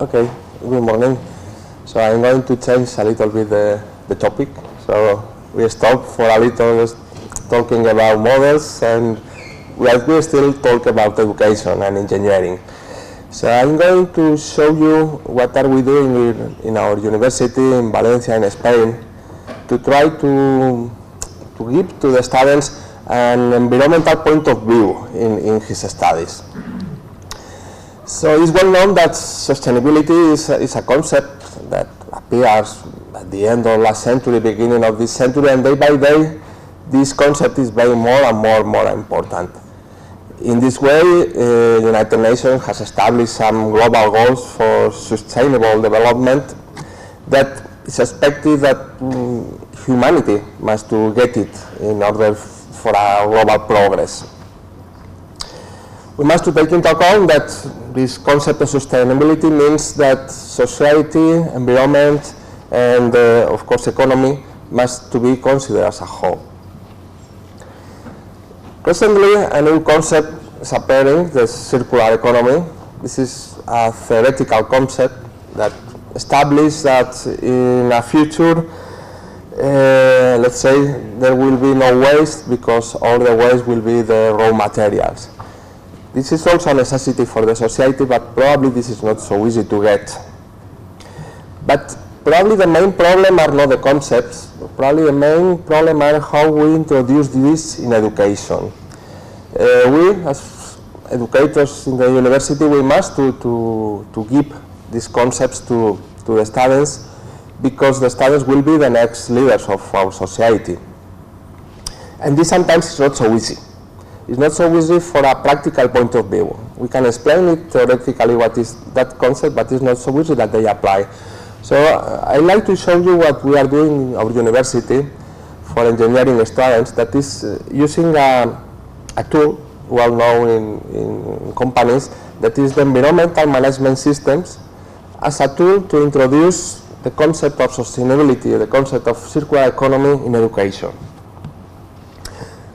Okay, good morning. So I'm going to change a little bit the topic. So we stop for a little talking about models, and we still talk about education and engineering. So I'm going to show you what are we doing in our university in Valencia in Spain to try to give to the students an environmental point of view in his studies. So it's well known that sustainability is a concept that appears at the end of last century, beginning of this century, and day by day this concept is becoming more and more important. In this way, the United Nations has established some global goals for sustainable development that it's expected that humanity must to get it in order for a global progress. We must to take into account that this concept of sustainability means that society, environment, and of course economy must to be considered as a whole. Recently, a new concept is appearing, the circular economy. This is a theoretical concept that establishes that in a future, let's say, there will be no waste because all the waste will be the raw materials. This is also a necessity for the society, but probably this is not so easy to get. But probably the main problem are not the concepts. Probably the main problem are how we introduce this in education. We, as educators in the university, we must to give these concepts to the students, because the students will be the next leaders of our society. And this sometimes is not so easy. It's not so easy for a practical point of view. We can explain it theoretically what is that concept, but it's not so easy that they apply. So I'd like to show you what we are doing in our university for engineering students, that is using a tool well known in companies, that is the environmental management systems, as a tool to introduce the concept of sustainability, the concept of circular economy in education.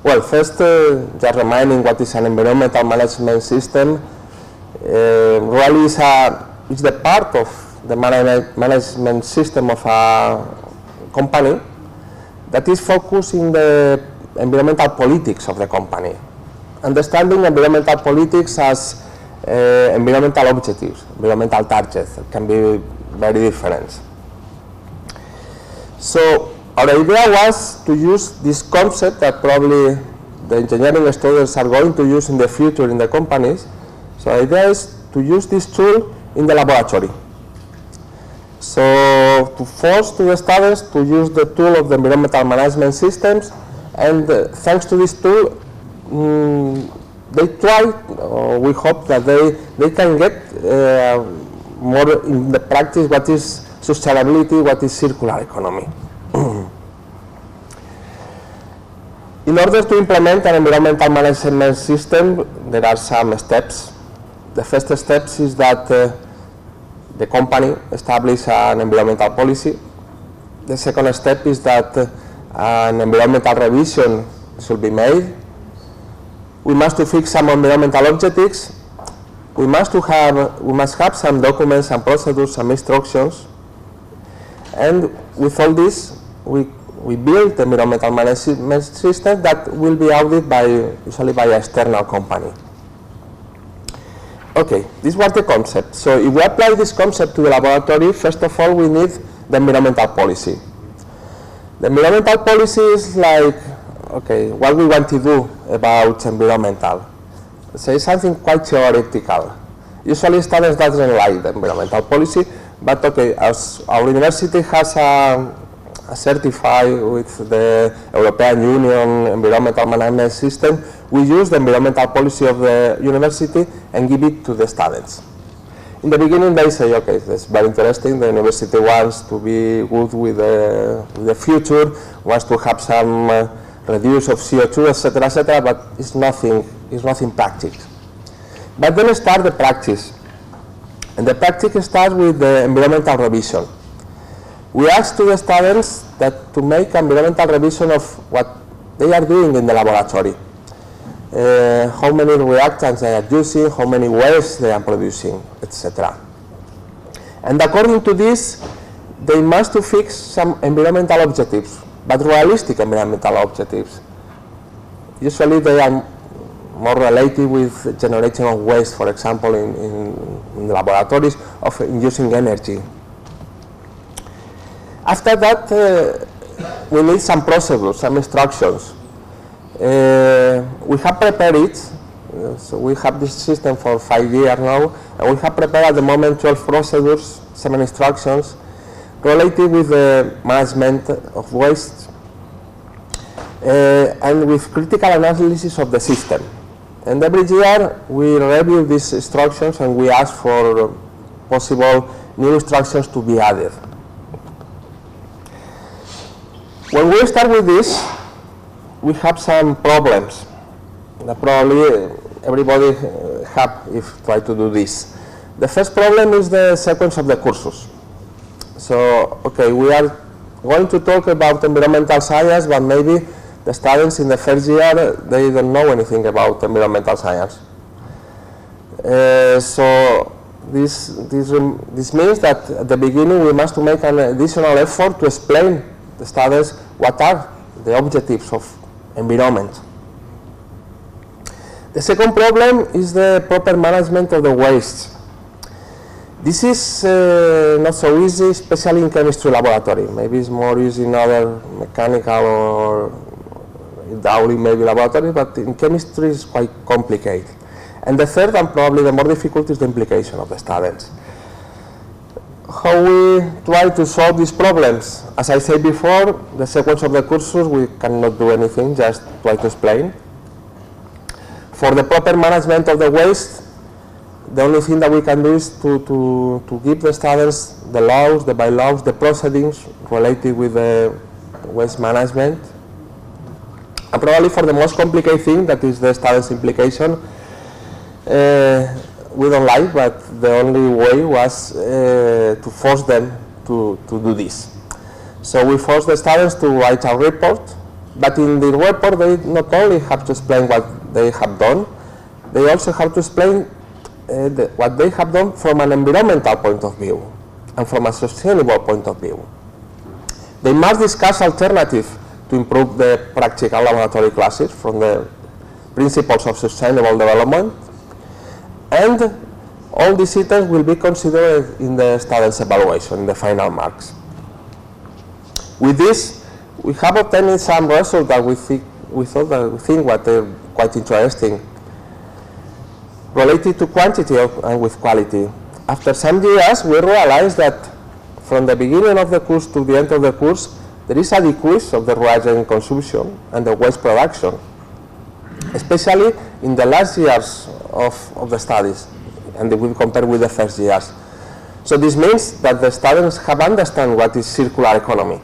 Well, first, just reminding what is an environmental management system. Really is the part of the management system of a company that is focused in the environmental politics of the company. Understanding environmental politics as environmental objectives, environmental targets, can be very different. So our idea was to use this concept that probably the engineering students are going to use in the future in the companies. So the idea is to use this tool in the laboratory. So to force to the students to use the tool of the environmental management systems, and thanks to this tool, they try, we hope that they can get more in the practice what is sustainability, what is circular economy. In order to implement an environmental management system, there are some steps. The first step is that the company establishes an environmental policy. The second step is that an environmental revision should be made. We must to fix some environmental objectives. We must have some documents and procedures, some instructions. And with all this, we build the environmental management system that will be audited usually by an external company. Okay, this was the concept. So if we apply this concept to the laboratory, first of all, we need the environmental policy. The environmental policy is like, okay, what we want to do about environmental. So it's something quite theoretical. Usually students doesn't like the environmental policy, but okay, as our university has a certified with the European Union environmental management system, we use the environmental policy of the university and give it to the students. In the beginning they say, okay, that's very interesting, the university wants to be good with the future, wants to have some reduce of CO2, etc., but it's nothing practical. But then start the practice. And the practice starts with the environmental revision. We ask to the students that to make environmental revision of what they are doing in the laboratory. How many reactants they are using, how many wastes they are producing, etc. And according to this, they must to fix some environmental objectives, but realistic environmental objectives. Usually they are more related with generation of waste, for example, in laboratories, of using energy. After that, we need some procedures, some instructions. We have prepared it, so we have this system for 5 years now, and we have prepared at the moment 12 procedures, 7 instructions, related with the management of waste, and with critical analysis of the system. And every year we review these instructions and we ask for possible new instructions to be added. When we start with this, we have some problems that probably everybody have if try to do this. The first problem is the sequence of the courses. So, okay, we are going to talk about environmental science, but maybe the students in the first year, they don't know anything about environmental science. So this means that at the beginning we must make an additional effort to explain the students what are the objectives of environment. The second problem is the proper management of the waste. This is not so easy, especially in chemistry laboratory. Maybe it's more used in other mechanical or hydraulic maybe laboratory, but in chemistry it's quite complicated. And the third, and probably the more difficult, is the implication of the students. How we try to solve these problems? As I said before, the sequence of the courses, we cannot do anything, just try to explain. For the proper management of the waste, the only thing that we can do is to give the students the laws, the bylaws, the proceedings related with the waste management. And probably for the most complicated thing, that is the students' implication, we don't like, but the only way was to force them to do this. So we force the students to write a report, but in the report they not only have to explain what they have done, they also have to explain what they have done from an environmental point of view and from a sustainable point of view. They must discuss alternatives to improve the practical laboratory classes from the principles of sustainable development, and all these items will be considered in the students' evaluation, in the final marks. With this, we have obtained some results that we think were quite interesting, related to quantity and with quality. After some years, we realized that from the beginning of the course to the end of the course, there is a decrease of the reagent consumption and the waste production, especially in the last years of the studies, and we compare with the first years. So this means that the students have understand what is circular economy.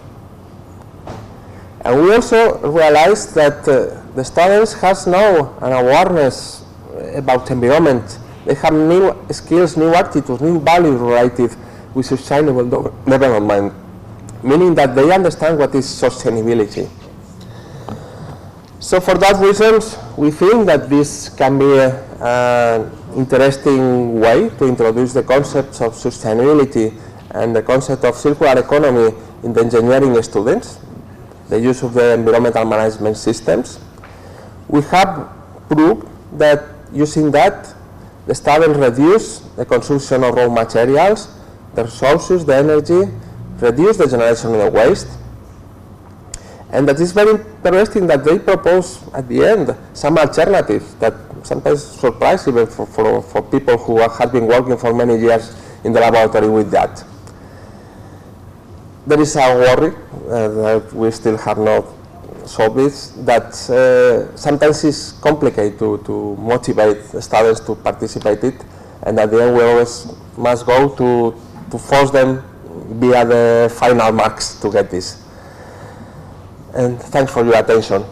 And we also realized that the students has now an awareness about environment. They have new skills, new attitudes, new values related with sustainable development, meaning that they understand what is sustainability. So for that reasons, we think that this can be an interesting way to introduce the concepts of sustainability and the concept of circular economy in the engineering students, the use of the environmental management systems. We have proved that using that, the students reduce the consumption of raw materials, the resources, the energy, reduce the generation of the waste. And that is very interesting that they propose at the end some alternatives that sometimes surprise even for people who have been working for many years in the laboratory with that. There is a worry that we still have not solved this, that sometimes it's complicated to motivate the students to participate in it, and at the end we always must go to force them via the final marks to get this. And thanks for your attention.